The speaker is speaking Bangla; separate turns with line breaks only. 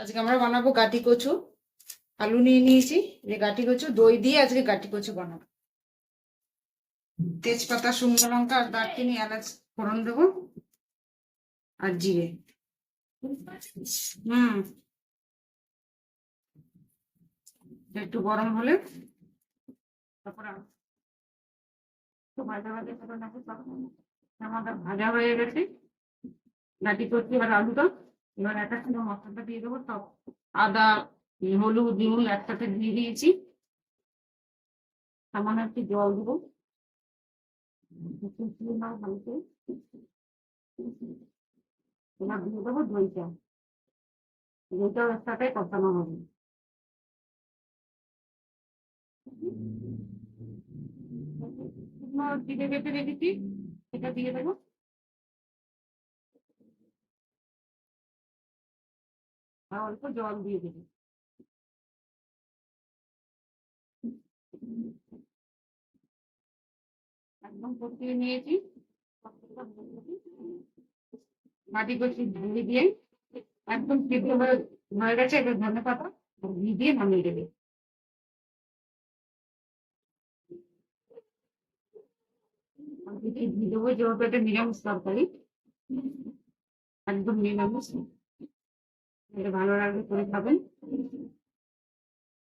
আজকে আমরা বানাবো গাটি কচু। আলু নিয়ে নিয়েছি, যে গাটি কচু দই দিয়ে আজকে গাটি কচু বানাবো। তেজপাতা, শুকনো লঙ্কা আর দারচিনি, এলাচ ফোড়ন দেবো আর জিরে। একটু গরম হলে তারপর ভাজা ভাজা করে নেবো। আমাদের ভাজা হয়ে গেছে গাটি কচু আর আলুটা। এবার একটা সঙ্গে মশলাটা দিয়ে দেবো। সব আদা, হলুদ, নুন একসাথে দিয়ে দিয়েছি। সামান্য একটু জল দেবো, ভালোকে। এবার দিয়ে দেবো দইটা। দইটাও এর সাথে কষানো হবে। জিরে বেটে রেখেছি, সেটা দিয়ে দেবো। আর অল্প জল দিয়ে দেবো। একদম কষিয়ে নিয়েছি। মাটি কষি ঘি দিয়ে একদম সিদ্ধ হয়ে গেছে। এবার ধনে পাতা ঘি দিয়ে নামিয়ে দেবে। ঘি দেবো, যেহেতু এটা নিরামিষ তরকারি, একদম নিরামিষ। এটা ভালো লাগবে করে খাবেন।